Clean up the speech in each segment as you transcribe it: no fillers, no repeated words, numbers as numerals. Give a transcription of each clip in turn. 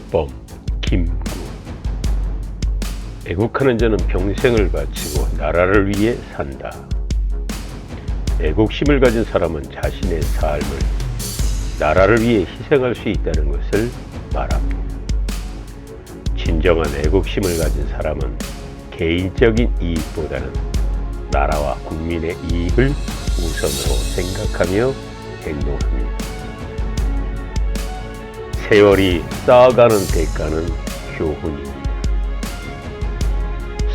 박범, 김구. 애국하는 자는 평생을 바치고 나라를 위해 산다. 애국심을 가진 사람은 자신의 삶을 나라를 위해 희생할 수 있다는 것을 말합니다. 진정한 애국심을 가진 사람은 개인적인 이익보다는 나라와 국민의 이익을 우선으로 생각하며 행동합니다. 세월이 쌓아가는 대가는 교훈입니다.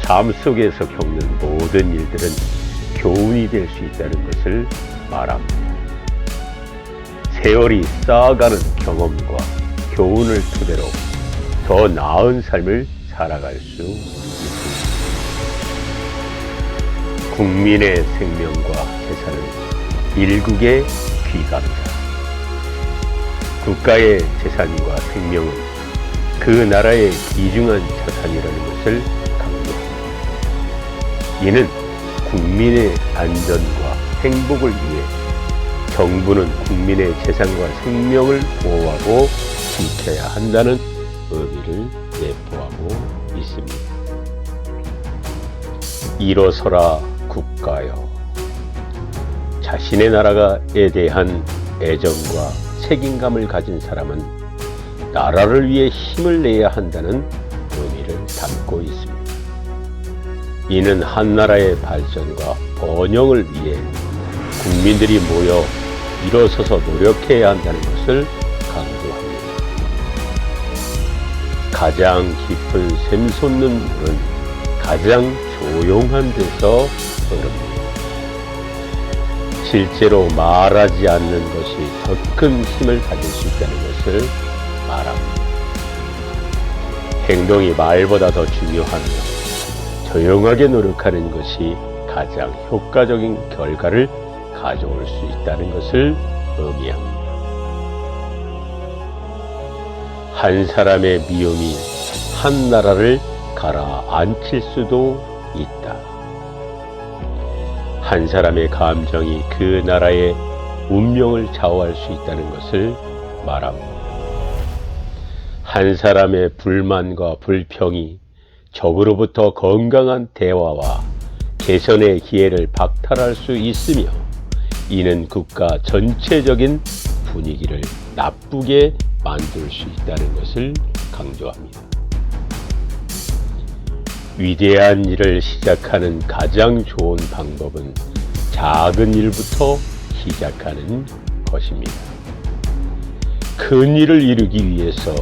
삶 속에서 겪는 모든 일들은 교훈이 될 수 있다는 것을 말합니다. 세월이 쌓아가는 경험과 교훈을 토대로 더 나은 삶을 살아갈 수 있습니다. 국민의 생명과 재산은 일국의 귀감이다. 국가의 재산과 생명은 그 나라의 귀중한 자산이라는 것을 강조합니다. 이는 국민의 안전과 행복을 위해 정부는 국민의 재산과 생명을 보호하고 지켜야 한다는 의미를 내포하고 있습니다. 일어서라 국가여. 자신의 나라에 대한 애정과 책임감을 가진 사람은 나라를 위해 힘을 내야 한다는 의미를 담고 있습니다. 이는 한 나라의 발전과 번영을 위해 국민들이 모여 일어서서 노력해야 한다는 것을 강조합니다. 가장 깊은 샘솟는 물은 가장 조용한 데서 흐릅니다. 실제로 말하지 않는 것이 더 큰 힘을 가질 수 있다는 것을 말합니다. 행동이 말보다 더 중요하며 조용하게 노력하는 것이 가장 효과적인 결과를 가져올 수 있다는 것을 의미합니다. 한 사람의 미움이 한 나라를 가라앉힐 수도 있다. 한 사람의 감정이 그 나라의 운명을 좌우할 수 있다는 것을 말합니다. 한 사람의 불만과 불평이 적으로부터 건강한 대화와 개선의 기회를 박탈할 수 있으며 이는 국가 전체적인 분위기를 나쁘게 만들 수 있다는 것을 강조합니다. 위대한 일을 시작하는 가장 좋은 방법은 작은 일부터 시작하는 것입니다. 큰 일을 이루기 위해서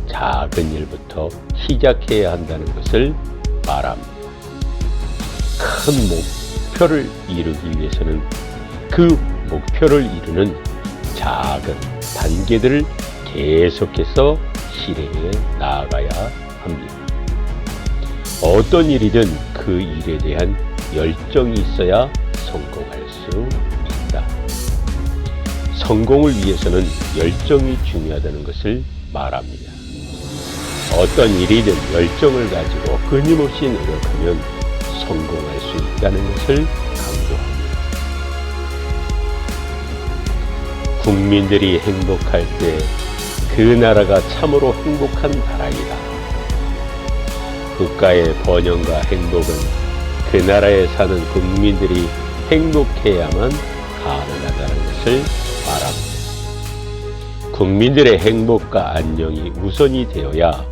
작은 일부터 시작해야 한다는 것을 말합니다. 큰 목표를 이루기 위해서는 그 목표를 이루는 작은 단계들을 계속해서 실행해 나아가야 합니다. 어떤 일이든 그 일에 대한 열정이 있어야 성공할 수 있다. 성공을 위해서는 열정이 중요하다는 것을 말합니다. 어떤 일이든 열정을 가지고 끊임없이 노력하면 성공할 수 있다는 것을 강조합니다. 국민들이 행복할 때 그 나라가 참으로 행복한 나라이다. 국가의 번영과 행복은 그 나라에 사는 국민들이 행복해야만 가능하다는 것을 말합니다. 국민들의 행복과 안녕이 우선이 되어야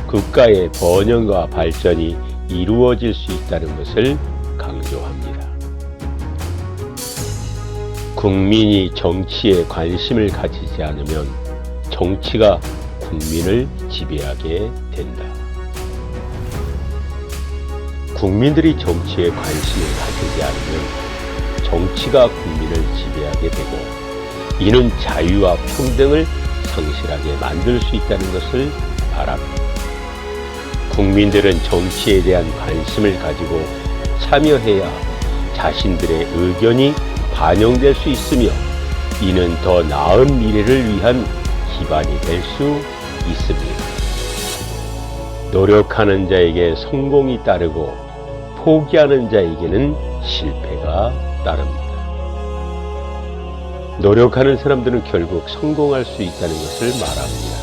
국가의 번영과 발전이 이루어질 수 있다는 것을 강조합니다. 국민이 정치에 관심을 가지지 않으면 정치가 국민을 지배하게 된다. 국민들이 정치에 관심을 가지지 않으면 정치가 국민을 지배하게 되고 이는 자유와 평등을 상실하게 만들 수 있다는 것을 말합니다. 국민들은 정치에 대한 관심을 가지고 참여해야 자신들의 의견이 반영될 수 있으며 이는 더 나은 미래를 위한 기반이 될 수 있습니다. 노력하는 자에게 성공이 따르고 포기하는 자에게는 실패가 따릅니다. 노력하는 사람들은 결국 성공할 수 있다는 것을 말합니다.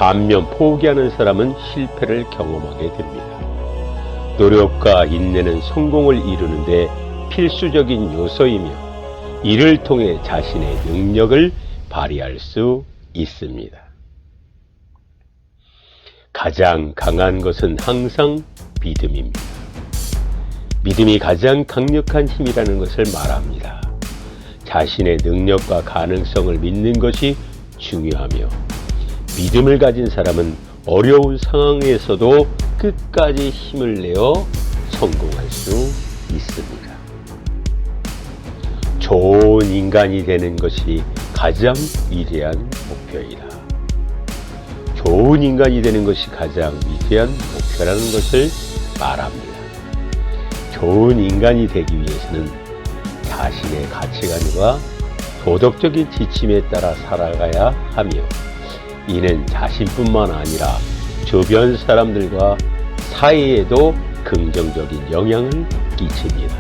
반면 포기하는 사람은 실패를 경험하게 됩니다. 노력과 인내는 성공을 이루는데 필수적인 요소이며 이를 통해 자신의 능력을 발휘할 수 있습니다. 가장 강한 것은 항상 믿음입니다. 믿음이 가장 강력한 힘이라는 것을 말합니다. 자신의 능력과 가능성을 믿는 것이 중요하며 믿음을 가진 사람은 어려운 상황에서도 끝까지 힘을 내어 성공할 수 있습니다. 좋은 인간이 되는 것이 가장 위대한 목표이다. 좋은 인간이 되는 것이 가장 위대한 목표라는 것을 말합니다. 좋은 인간이 되기 위해서는 자신의 가치관과 도덕적인 지침에 따라 살아가야 하며 이는 자신뿐만 아니라 주변 사람들과 사회에도 긍정적인 영향을 끼칩니다.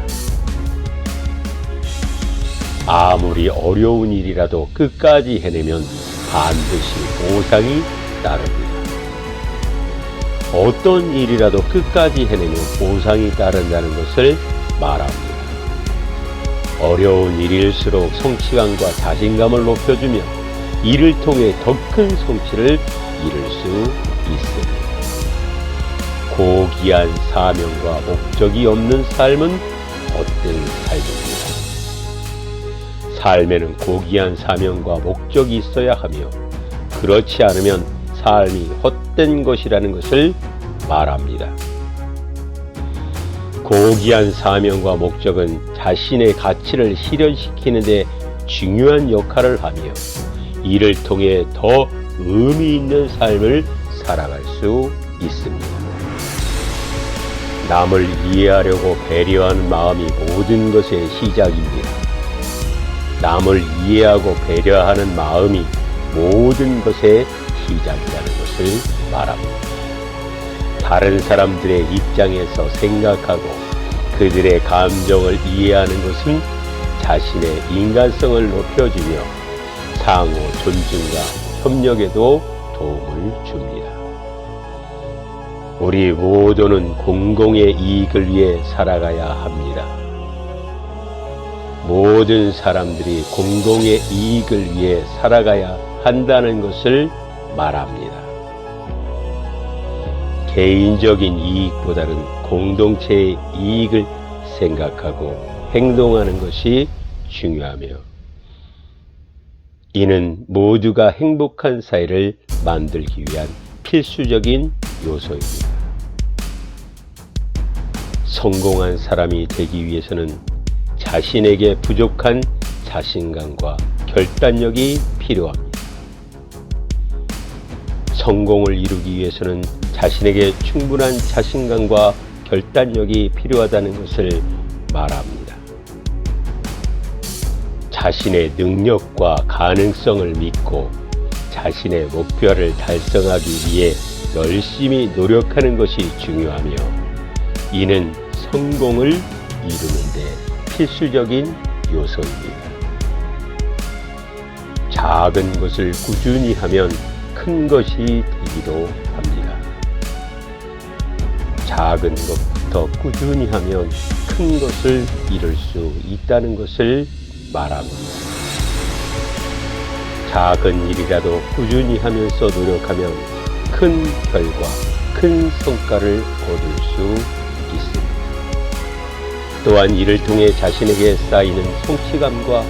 아무리 어려운 일이라도 끝까지 해내면 반드시 보상이 따릅니다. 어떤 일이라도 끝까지 해내면 보상이 따른다는 것을 말합니다. 어려운 일일수록 성취감과 자신감을 높여주며 이를 통해 더 큰 성취를 이룰 수 있습니다. 고귀한 사명과 목적이 없는 삶은 헛된 삶입니다. 삶에는 고귀한 사명과 목적이 있어야 하며 그렇지 않으면 삶이 헛된 것이라는 것을 말합니다. 고귀한 사명과 목적은 자신의 가치를 실현시키는 데 중요한 역할을 하며 이를 통해 더 의미 있는 삶을 살아갈 수 있습니다. 남을 이해하려고 배려하는 마음이 모든 것의 시작입니다. 남을 이해하고 배려하는 마음이 모든 것의 시작이라는 것을 말합니다. 다른 사람들의 입장에서 생각하고 그들의 감정을 이해하는 것은 자신의 인간성을 높여주며 상호 존중과 협력에도 도움을 줍니다. 우리 모두는 공공의 이익을 위해 살아가야 합니다. 모든 사람들이 공동의 이익을 위해 살아가야 한다는 것을 말합니다. 개인적인 이익보다는 공동체의 이익을 생각하고 행동하는 것이 중요하며 이는 모두가 행복한 사회를 만들기 위한 필수적인 요소입니다. 성공한 사람이 되기 위해서는 자신에게 부족한 자신감과 결단력이 필요합니다. 성공을 이루기 위해서는 자신에게 충분한 자신감과 결단력이 필요하다는 것을 말합니다. 자신의 능력과 가능성을 믿고 자신의 목표를 달성하기 위해 열심히 노력하는 것이 중요하며 이는 성공을 이루는 데 필수적인 요소입니다. 작은 것을 꾸준히 하면 큰 것이 되기도 합니다. 작은 것부터 꾸준히 하면 큰 것을 이룰 수 있다는 것을 말합니다. 작은 일이라도 꾸준히 하면서 노력하면 큰 결과, 큰 성과를 얻을 수 있습니다. 또한 이를 통해 자신에게 쌓이는 성취감과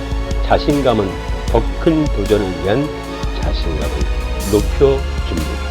자신감은 더 큰 도전을 위한 자신감을 높여줍니다.